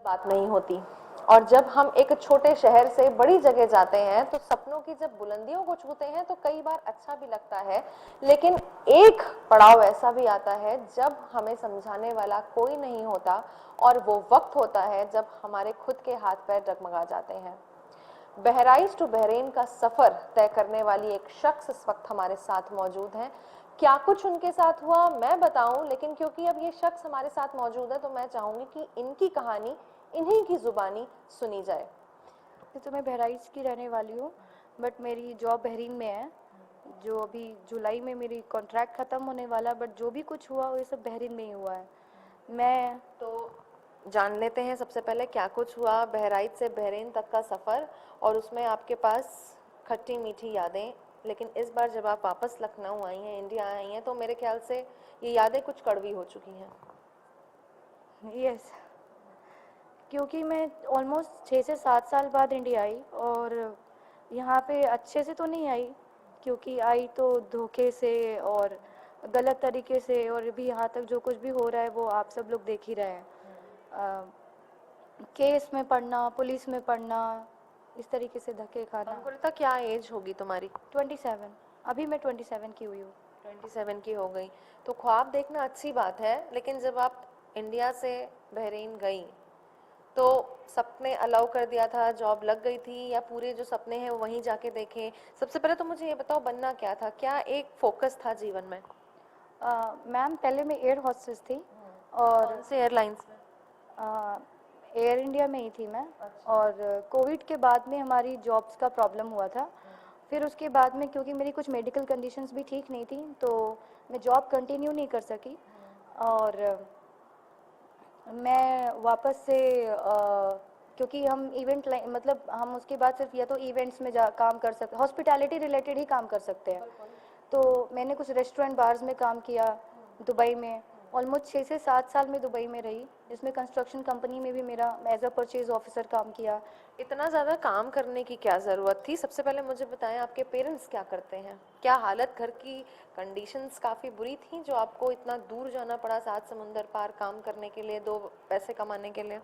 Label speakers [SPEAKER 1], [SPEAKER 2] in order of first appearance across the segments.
[SPEAKER 1] बात नहीं होती। और जब हम एक छोटे शहर से बड़ी जगह जाते हैं तो सपनों की जब बुलंदियों को छूते हैं तो कई बार अच्छा भी लगता है, लेकिन एक पड़ाव ऐसा भी आता है जब हमें समझाने वाला कोई नहीं होता और वो वक्त होता है जब हमारे खुद के हाथ पैर डगमगा जाते हैं। बहराइच टू बहरेन का सफर तय करने वाली एक शख्स इस वक्त हमारे साथ मौजूद हैं। क्या कुछ उनके साथ हुआ मैं बताऊं, लेकिन क्योंकि अब ये शख्स हमारे साथ मौजूद है तो मैं चाहूंगी कि इनकी कहानी इन्हीं की जुबानी सुनी जाए।
[SPEAKER 2] तो मैं बहराइच की रहने वाली हूँ, बट मेरी जॉब बहरीन में है। जो अभी जुलाई में मेरी कॉन्ट्रैक्ट ख़त्म होने वाला, बट जो भी कुछ हुआ वो ये सब बहरीन में ही हुआ है। मैं
[SPEAKER 1] तो जान लेते हैं सबसे पहले क्या कुछ हुआ बहराइच से बहरीन तक का सफ़र, और उसमें आपके पास खट्टी मीठी यादें। लेकिन इस बार जब आप वापस लखनऊ आई हैं, इंडिया आई हैं, तो मेरे ख्याल से ये यादें कुछ कड़वी हो चुकी हैं।
[SPEAKER 2] यस, क्योंकि मैं ऑलमोस्ट 6 से 7 साल बाद इंडिया आई, और यहाँ पे अच्छे से तो नहीं आई, क्योंकि आई तो धोखे से और गलत तरीके से, और अभी यहाँ तक जो कुछ भी हो रहा है वो आप सब लोग देख ही रहे हैं। केस में पढ़ना, पुलिस में पढ़ना, इस तरीके से धक्के खाना।
[SPEAKER 1] अंकुरिता, क्या एज होगी तुम्हारी?
[SPEAKER 2] 27। अभी मैं 27 की हुई हूँ।
[SPEAKER 1] 27 की हो गई तो ख्वाब देखना अच्छी बात है, लेकिन जब आप इंडिया से बहरीन गई तो सपने अलाउ कर दिया था, जॉब लग गई थी, या पूरे जो सपने हैं वो वहीं जाके देखें? सबसे पहले तो मुझे ये बताओ, बनना क्या था, क्या एक फोकस था जीवन में?
[SPEAKER 2] मैम, पहले मैं एयर हॉस्टेस थी, और
[SPEAKER 1] कौन से एयरलाइंस में?
[SPEAKER 2] एयर इंडिया में ही थी मैं।
[SPEAKER 1] अच्छा।
[SPEAKER 2] और कोविड के बाद में हमारी जॉब्स का प्रॉब्लम हुआ था। फिर उसके बाद में क्योंकि मेरी कुछ मेडिकल कंडीशंस भी ठीक नहीं थी, तो मैं जॉब कंटिन्यू नहीं कर सकी। और मैं वापस से क्योंकि हम इवेंट मतलब हम उसके बाद सिर्फ या तो इवेंट्स में जा काम कर सकते, हॉस्पिटैलिटी रिलेटेड ही काम कर सकते हैं। तो मैंने कुछ रेस्टोरेंट बार्स में काम किया दुबई में। ऑलमोस्ट 6 से 7 साल में दुबई में रही, जिसमें कंस्ट्रक्शन कंपनी में भी मेरा एज अ परचेज ऑफिसर काम किया।
[SPEAKER 1] इतना ज़्यादा काम करने की क्या ज़रूरत थी? सबसे पहले मुझे बताएं, आपके पेरेंट्स क्या करते हैं? क्या हालत घर की कंडीशंस काफ़ी बुरी थी जो आपको इतना दूर जाना पड़ा, 7 समुंदर पार काम करने के लिए, 2 पैसे कमाने के लिए?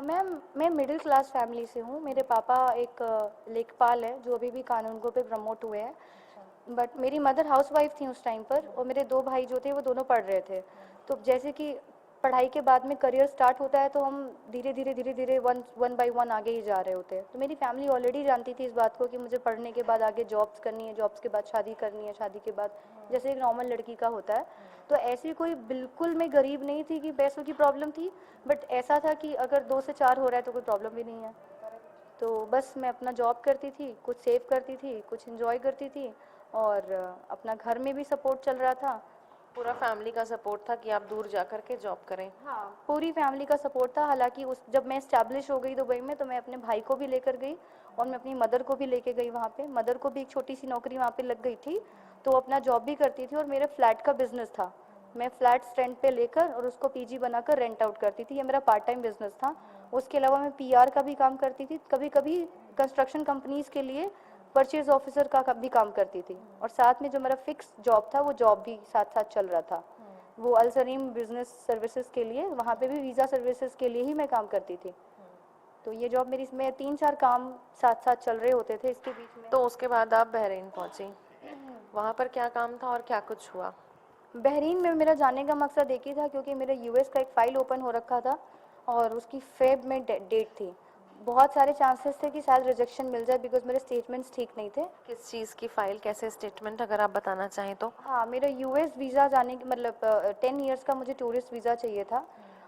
[SPEAKER 2] मैम, मैं मिडिल क्लास फैमिली से हूँ। मेरे पापा एक लेखपाल हैं जो अभी भी कानूनगो पे प्रमोट हुए हैं, बट मेरी मदर हाउसवाइफ थी उस टाइम पर, और मेरे 2 भाई जो थे वो दोनों पढ़ रहे थे। तो जैसे कि पढ़ाई के बाद में करियर स्टार्ट होता है, तो हम धीरे धीरे धीरे धीरे वन बाय वन आगे ही जा रहे होते हैं। तो मेरी फैमिली ऑलरेडी जानती थी इस बात को कि मुझे पढ़ने के बाद आगे जॉब्स करनी है, जॉब्स के बाद शादी करनी है, शादी के बाद जैसे एक नॉर्मल लड़की का होता है। तो ऐसी कोई बिल्कुल मैं गरीब नहीं थी कि पैसों की प्रॉब्लम थी, बट ऐसा था कि अगर 2 से 4 हो रहा है तो कोई प्रॉब्लम भी नहीं है। तो बस मैं अपना जॉब करती थी, कुछ सेव करती थी, कुछ एंजॉय करती थी, और अपना घर में भी सपोर्ट चल रहा था।
[SPEAKER 1] पूरा फैमिली का सपोर्ट था कि आप दूर जा कर के जॉब करें?
[SPEAKER 2] हाँ, पूरी फैमिली का सपोर्ट था। हालांकि उस जब मैं इस्टेब्लिश हो गई दुबई में, तो मैं अपने भाई को भी लेकर गई, और मैं अपनी मदर को भी लेके गई वहाँ पे। मदर को भी एक छोटी सी नौकरी वहाँ पे लग गई थी, तो अपना जॉब भी करती थी, और मेरा फ्लैट का बिजनेस था। मैं फ्लैट्स रेंट पे लेकर और उसको पीजी बनाकर रेंट आउट करती थी। ये मेरा पार्ट टाइम बिजनेस था। उसके अलावा मैं पीआर का भी काम करती थी, कभी कभी कंस्ट्रक्शन कंपनीज के लिए परचेज ऑफिसर का भी काम करती थी, और साथ में जो मेरा फिक्स जॉब था वो जॉब भी साथ साथ चल रहा था। वो अलसरीम बिजनेस सर्विसेज के लिए, वहाँ पे भी वीज़ा सर्विसेज के लिए ही मैं काम करती थी। तो ये जॉब मेरी, इसमें 3-4 काम साथ साथ चल रहे होते थे इसके बीच में।
[SPEAKER 1] तो उसके बाद आप बहरीन पहुंची, वहाँ पर क्या काम था और क्या कुछ हुआ?
[SPEAKER 2] बहरीन में मेरा जाने का मकसद एक ही था, क्योंकि मेरा यूएस का एक फ़ाइल ओपन हो रखा था, और उसकी फेब में डेट थी। बहुत सारे चांसेस थे कि शायद रिजेक्शन मिल जाए, बिकॉज मेरे स्टेटमेंट्स ठीक नहीं थे।
[SPEAKER 1] किस चीज़ की फाइल, कैसे स्टेटमेंट, अगर आप बताना चाहें तो?
[SPEAKER 2] हाँ, मेरा यूएस वीज़ा जाने की मतलब 10 इयर्स का मुझे टूरिस्ट वीज़ा चाहिए था,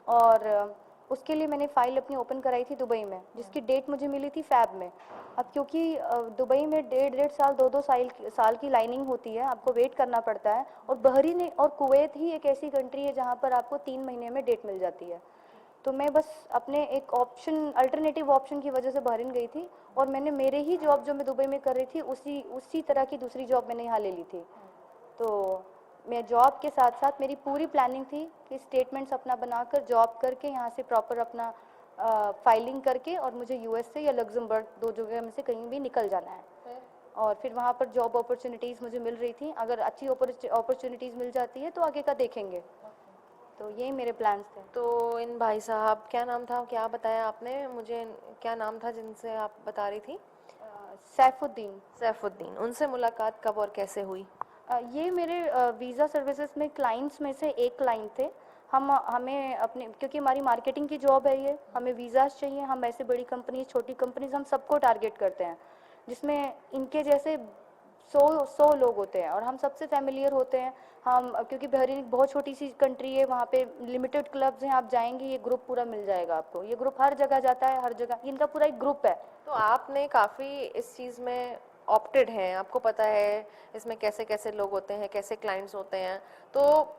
[SPEAKER 2] और उसके लिए मैंने फ़ाइल अपनी ओपन कराई थी दुबई में, जिसकी डेट मुझे मिली थी फ़ैब में। अब क्योंकि दुबई में 1.5 साल 2-2 साल की लाइनिंग होती है, आपको वेट करना पड़ता है। और बहरीन और कुवैत ही एक ऐसी कंट्री है जहाँ पर आपको 3 महीने में डेट मिल जाती है। तो मैं बस अपने एक ऑप्शन, अल्टरनेटिव ऑप्शन की वजह से बहरीन गई थी, और मैंने मेरे ही जॉब जो मैं दुबई में कर रही थी उसी उसी तरह की दूसरी जॉब मैंने यहाँ ले ली थी। तो मैं जॉब के साथ साथ मेरी पूरी प्लानिंग थी कि स्टेटमेंट्स अपना बनाकर जॉब करके यहाँ से प्रॉपर अपना फाइलिंग करके, और मुझे यूएस से या लग्जमबर्ग, 2 जगह में से कहीं भी निकल जाना है। और फिर वहाँ पर जॉब अपॉर्चुनिटीज़ मुझे मिल रही थी। अगर अच्छी अपॉर्चुनिटीज़ मिल जाती है तो आगे का देखेंगे। तो यही मेरे प्लान्स थे।
[SPEAKER 1] तो इन भाई साहब, क्या नाम था, क्या बताया आपने मुझे, क्या नाम था जिनसे आप बता रही थी?
[SPEAKER 2] सैफुद्दीन।
[SPEAKER 1] सैफुद्दीन, उनसे मुलाकात कब और कैसे हुई?
[SPEAKER 2] ये मेरे वीज़ा सर्विसेज में क्लाइंट्स में से एक क्लाइंट थे। हम हमें अपने, क्योंकि हमारी मार्केटिंग की जॉब है ये, हमें वीज़ाज चाहिए, हम ऐसे बड़ी कंपनीज छोटी कंपनीज हम सबको टारगेट करते हैं, जिसमें इनके जैसे 100 लोग होते हैं और हम सबसे फैमिलियर होते हैं। हम क्योंकि बहरीन एक बहुत छोटी सी कंट्री है, वहाँ पे लिमिटेड क्लब्स हैं, आप जाएंगे ये ग्रुप पूरा मिल जाएगा आपको, ये ग्रुप हर जगह जाता है, हर जगह इनका पूरा एक ग्रुप है।
[SPEAKER 1] तो आपने काफ़ी इस चीज़ में ऑप्टेड हैं, आपको पता है इसमें कैसे कैसे लोग होते हैं, कैसे क्लाइंट्स होते हैं, तो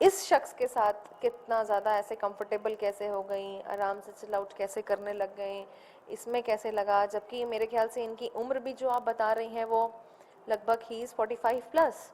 [SPEAKER 1] इस शख्स के साथ कितना ज़्यादा ऐसे कंफर्टेबल कैसे हो गई, आराम से चिल आउट कैसे करने लग गई, इसमें कैसे लगा? जबकि मेरे ख्याल से इनकी उम्र भी जो आप बता रही हैं वो लगभग ही इज़ 45 प्लस।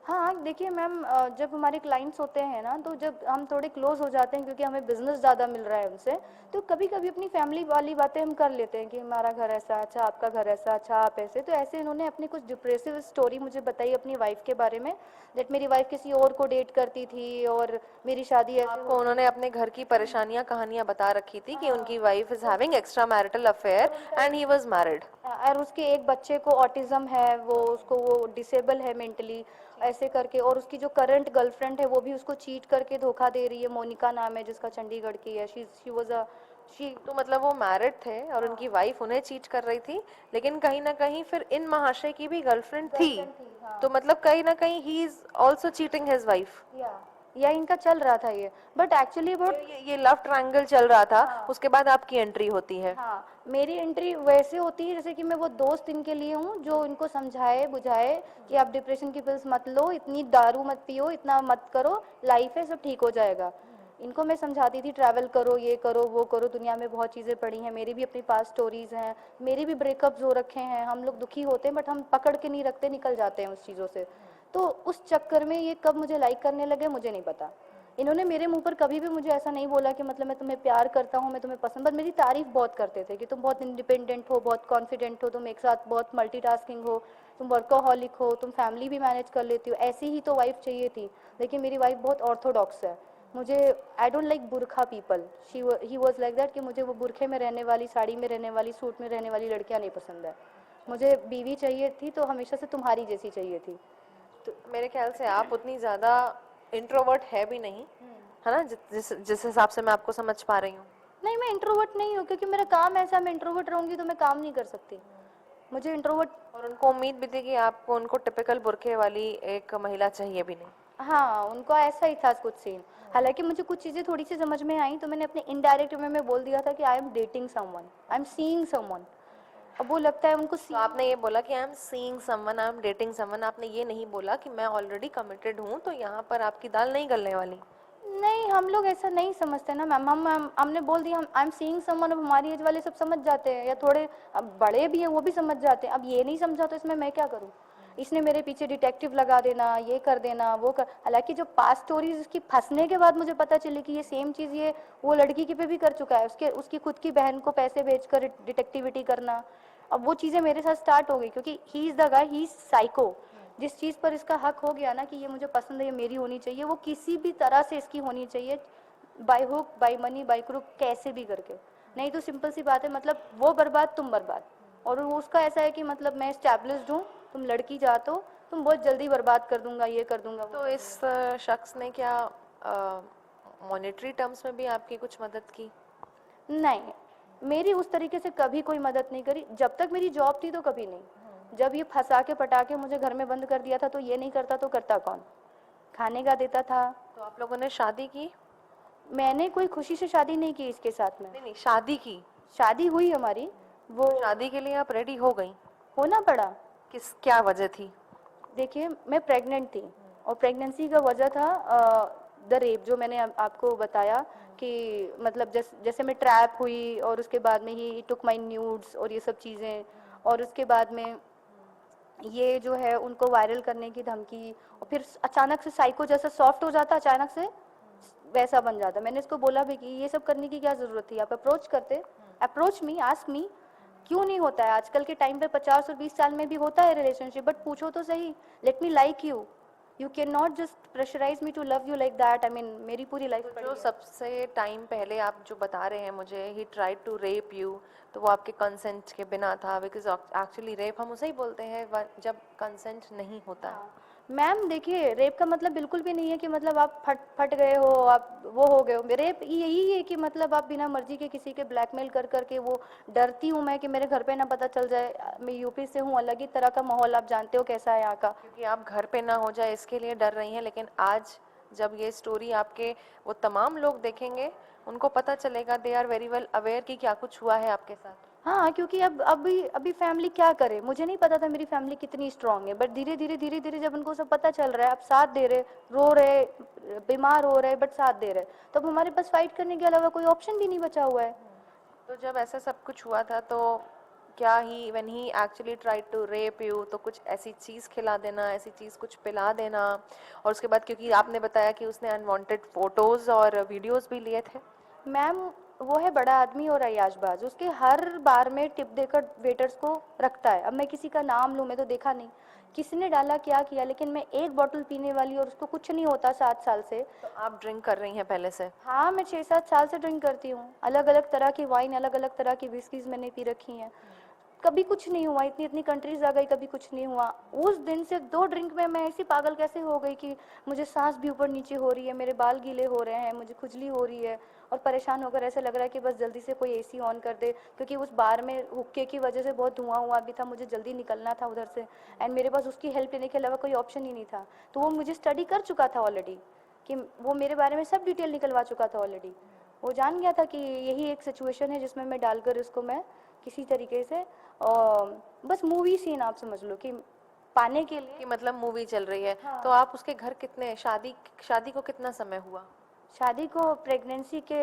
[SPEAKER 2] हाँ, देखिए मैम, जब हमारे क्लाइंट्स होते हैं ना, तो जब हम थोड़े क्लोज हो जाते हैं क्योंकि हमें बिजनेस ज़्यादा मिल रहा है उनसे, तो कभी कभी अपनी फैमिली वाली बातें हम कर लेते हैं कि हमारा घर ऐसा अच्छा, आपका घर ऐसा अच्छा, आप ऐसे। तो ऐसे इन्होंने अपनी कुछ डिप्रेसिव स्टोरी मुझे बताई अपनी वाइफ के बारे में, दैट मेरी वाइफ किसी और को डेट करती थी और मेरी शादी ऐसे
[SPEAKER 1] आपको उन्होंने अपने घर की परेशानियां कहानियां बता रखी थी कि उनकी wife is having extra marital affair and he was married.
[SPEAKER 2] और उसके एक बच्चे को ऑटिज्म है, वो उसको वो डिसेबल है मेंटली, ऐसे करके। और उसकी जो करंट गर्लफ्रेंड है वो भी उसको चीट करके धोखा दे रही है, मोनिका नाम है जिसका, चंडीगढ़ की है। शी वाज अ शी
[SPEAKER 1] तो मतलब वो मैरिड थे और उनकी वाइफ उन्हें चीट कर रही थी, लेकिन कहीं ना कहीं फिर इन महाशय की भी गर्लफ्रेंड थी,
[SPEAKER 2] गर्लफ्रेंड थी, हाँ।
[SPEAKER 1] तो मतलब कहीं ना कहीं he is also cheating his wife.
[SPEAKER 2] या इनका चल रहा था ये, बट एक्चुअली बहुत।
[SPEAKER 1] ये लव ट्रायंगल चल रहा था।
[SPEAKER 2] हाँ।
[SPEAKER 1] उसके बाद आपकी एंट्री होती है।
[SPEAKER 2] हाँ, मेरी एंट्री वैसे होती है जैसे कि मैं वो दोस्त इनके लिए हूँ जो इनको समझाए बुझाए कि आप डिप्रेशन की पिल्स मत लो, इतनी दारू मत पियो, इतना मत करो, लाइफ है, सब ठीक हो जाएगा। इनको मैं समझाती थी ट्रैवल करो, ये करो, वो करो, दुनिया में बहुत चीज़ें पड़ी हैं, मेरी भी अपनी पास स्टोरीज हैं, मेरे भी ब्रेकअप्स हो रखे हैं, हम लोग दुखी होते हैं बट हम पकड़ के नहीं रखते, निकल जाते हैं उस चीज़ों से। तो उस चक्कर में ये कब मुझे लाइक करने लगे मुझे नहीं पता। इन्होंने मेरे मुंह पर कभी भी मुझे ऐसा नहीं बोला कि मतलब मैं तुम्हें प्यार करता हूँ, मैं तुम्हें पसंद, बट मेरी तारीफ बहुत करते थे कि तुम बहुत इंडिपेंडेंट हो, बहुत कॉन्फिडेंट हो, तुम एक साथ बहुत मल्टीटास्किंग हो, तुम वर्कोहॉलिक हो, तुम फैमिली भी मैनेज कर लेती हो, ऐसी ही तो वाइफ चाहिए थी। लेकिन मेरी वाइफ बहुत ऑर्थोडॉक्स है। मुझे, आई डोंट लाइक बुरखा people, he was like that कि मुझे वो बुरखे में रहने वाली, साड़ी में रहने वाली, सूट में रहने वाली लड़कियां नहीं पसंद है। मुझे बीवी चाहिए थी तो हमेशा से तुम्हारी जैसी चाहिए थी।
[SPEAKER 1] तो मेरे ख्याल से आप उतनी ज़्यादा इंट्रोवर्ट है भी नहीं, है ना, जिस जिस हिसाब से मैं आपको समझ पा रही हूँ।
[SPEAKER 2] नहीं, मैं इंट्रोवर्ट नहीं हूँ क्योंकि मेरा काम ऐसा है, मैं इंट्रोवर्ट रहूंगी तो मैं काम नहीं कर सकती। मुझे इंट्रोवर्ट,
[SPEAKER 1] और उनको उम्मीद भी थी कि आपको उनको टिपिकल बुरखे वाली एक महिला चाहिए भी नहीं।
[SPEAKER 2] हाँ, उनको ऐसा ही था कुछ सीन। हालांकि मुझे कुछ चीज़ें थोड़ी सी समझ में आई तो मैंने अपने इनडायरेक्ट वे में बोल दिया था कि I am dating someone, I am seeing someone. अब वो लगता है उनको
[SPEAKER 1] तो आपने ये बोला कि I am seeing someone, I am dating someone, आपने ये नहीं बोला कि मैं ऑलरेडी कमिटेड हूँ तो यहाँ पर आपकी दाल नहीं गलने वाली।
[SPEAKER 2] नहीं, हम लोग ऐसा नहीं समझते ना मैम, हमने बोल दिया हम आई एम सीइंग समवन। अब हमारी एज वाले सब समझ जाते हैं, या थोड़े अब बड़े भी हैं वो भी समझ जाते हैं। अब ये नहीं समझा तो इसमें मैं क्या करूँ? इसने मेरे पीछे डिटेक्टिव लगा देना, ये कर देना, वो कर। हालांकि जो पास्ट स्टोरीज उसकी फंसने के बाद मुझे पता चली कि ये सेम चीज़ ये वो लड़की की पे भी कर चुका है, उसके उसकी खुद की बहन को पैसे भेजकर डिटेक्टिविटी करना। अब वो चीज़ें मेरे साथ स्टार्ट हो गई क्योंकि he is the guy, he is psycho. जिस चीज़ पर इसका हक हो गया ना कि ये मुझे पसंद है, ये मेरी होनी चाहिए, वो किसी भी तरह से इसकी होनी चाहिए, by hook by money by crook, कैसे भी करके। नहीं तो सिंपल सी बात है, मतलब वो बर्बाद तुम बर्बाद। और वो उसका ऐसा है कि मतलब मैं एस्टैब्लिश्ड हूँ, तुम लड़की जाते हो, तुम बहुत जल्दी बर्बाद कर दूंगा, ये कर दूंगा, वो
[SPEAKER 1] तो
[SPEAKER 2] कर
[SPEAKER 1] इस
[SPEAKER 2] दूंगा।
[SPEAKER 1] शख्स ने क्या मॉनेटरी टर्म्स में भी आपकी कुछ मदद की?
[SPEAKER 2] नहीं, मेरी उस तरीके से कभी कोई मदद नहीं करी, जब तक मेरी जॉब थी तो कभी नहीं। जब ये फंसा के पटा के मुझे घर में बंद कर दिया था तो ये नहीं करता तो करता कौन? खाने का देता था।
[SPEAKER 1] तो आप लोगों ने शादी की?
[SPEAKER 2] मैंने कोई खुशी से शादी नहीं की इसके साथ में।
[SPEAKER 1] नहीं नहीं, शादी की।
[SPEAKER 2] शादी हुई हमारी, वो
[SPEAKER 1] तो शादी के लिए आप रेडी हो गई?
[SPEAKER 2] होना पड़ा।
[SPEAKER 1] किस क्या वजह थी?
[SPEAKER 2] देखिए, मैं प्रेग्नेंट थी और प्रेगनेंसी का वजह था द रेप, जो मैंने आपको बताया कि मतलब जैसे मैं ट्रैप हुई और उसके बाद में ही टुक माई न्यूड्स और ये सब चीज़ें, और उसके बाद में ये जो है उनको वायरल करने की धमकी, और फिर अचानक से साइको जैसा सॉफ्ट हो जाता, अचानक से वैसा बन जाता। मैंने इसको बोला भी कि ये सब करने की क्या ज़रूरत थी, आप अप्रोच करते, अप्रोच मी, आस्क मी। क्यों नहीं होता है आजकल के टाइम पे? 50 और 20 साल में भी होता है रिलेशनशिप, बट पूछो तो सही, let me like you. You can not just pressurise me to love you like that. I mean मेरी पूरी लाइफ
[SPEAKER 1] तो
[SPEAKER 2] पड़ी
[SPEAKER 1] जो
[SPEAKER 2] है।
[SPEAKER 1] सबसे टाइम पहले आप जो बता रहे हैं मुझे, he tried to rape you, तो वो आपके कंसेंट के बिना था, बिकॉज एक्चुअली रेप हम उसे ही बोलते हैं जब कंसेंट नहीं होता है।
[SPEAKER 2] हाँ मैम देखिए, रेप का मतलब बिल्कुल भी नहीं है कि मतलब आप फट फट गए हो, आप वो हो गए हो। रेप यही है कि मतलब आप बिना मर्जी के किसी के ब्लैकमेल कर करके, वो डरती हूँ मैं कि मेरे घर पे ना पता चल जाए। मैं यूपी से हूँ, अलग ही तरह का माहौल, आप जानते हो कैसा है यहाँ का।
[SPEAKER 1] क्योंकि आप घर पे ना हो जाए इसके लिए डर रही हैं, लेकिन आज जब ये स्टोरी आपके वो तमाम लोग देखेंगे, उनको पता चलेगा, they are very well aware कि क्या कुछ हुआ है आपके साथ।
[SPEAKER 2] हाँ क्योंकि अब अभी अभी फैमिली क्या करे, मुझे नहीं पता था मेरी फैमिली कितनी स्ट्रांग है, बट धीरे धीरे जब उनको सब पता चल रहा है, अब साथ दे रहे, रो रहे, बीमार हो रहे, बट साथ दे रहे, तो अब हमारे पास फाइट करने के अलावा कोई ऑप्शन भी नहीं बचा हुआ है।
[SPEAKER 1] तो जब ऐसा सब कुछ हुआ था, तो क्या he when he actually tried to rape you, तो कुछ ऐसी चीज़ खिला देना, ऐसी चीज़ कुछ पिला देना, और उसके बाद क्योंकि आपने बताया कि उसने अनवांटेड फोटोज और वीडियोस भी लिए थे।
[SPEAKER 2] मैम वो है बड़ा आदमी और अयाशबाज, उसके हर बार में टिप देकर वेटर्स को रखता है। अब मैं किसी का नाम लूँ, मैं तो देखा नहीं किसने डाला क्या किया, लेकिन मैं एक बॉटल पीने वाली और उसको कुछ नहीं होता 7 साल से।
[SPEAKER 1] तो आप ड्रिंक कर रही हैं पहले से?
[SPEAKER 2] हाँ मैं 6-7 साल से ड्रिंक करती हूँ, अलग अलग तरह की वाइन, अलग अलग तरह की विस्कीज मैंने पी रखी हैं, कभी कुछ नहीं हुआ। इतनी इतनी कंट्रीज आ गई, कभी कुछ नहीं हुआ। उस दिन से 2 ड्रिंक में मैं ऐसी पागल कैसे हो गई कि मुझे सांस भी ऊपर नीचे हो रही है, मेरे बाल गीले हो रहे हैं, मुझे खुजली हो रही है, और परेशान होकर ऐसा लग रहा है कि बस जल्दी से कोई एसी ऑन कर दे, क्योंकि उस बार में हुक्के की वजह से बहुत धुआं हुआ भी था, मुझे जल्दी निकलना था उधर से, एंड मेरे पास उसकी हेल्प लेने के अलावा कोई ऑप्शन ही नहीं था। तो वो मुझे स्टडी कर चुका था ऑलरेडी, कि वो मेरे बारे में सब डिटेल निकलवा चुका था ऑलरेडी। वो जान गया था कि यही एक सिचुएशन है जिसमें मैं डालकर इसको मैं किसी तरीके से बस मूवी सीन आप समझ लो कि पाने के लिए।
[SPEAKER 1] कि मतलब मूवी चल रही है।
[SPEAKER 2] हाँ।
[SPEAKER 1] तो आप उसके घर कितने, शादी शादी को कितना समय हुआ?
[SPEAKER 2] शादी को प्रेगनेंसी के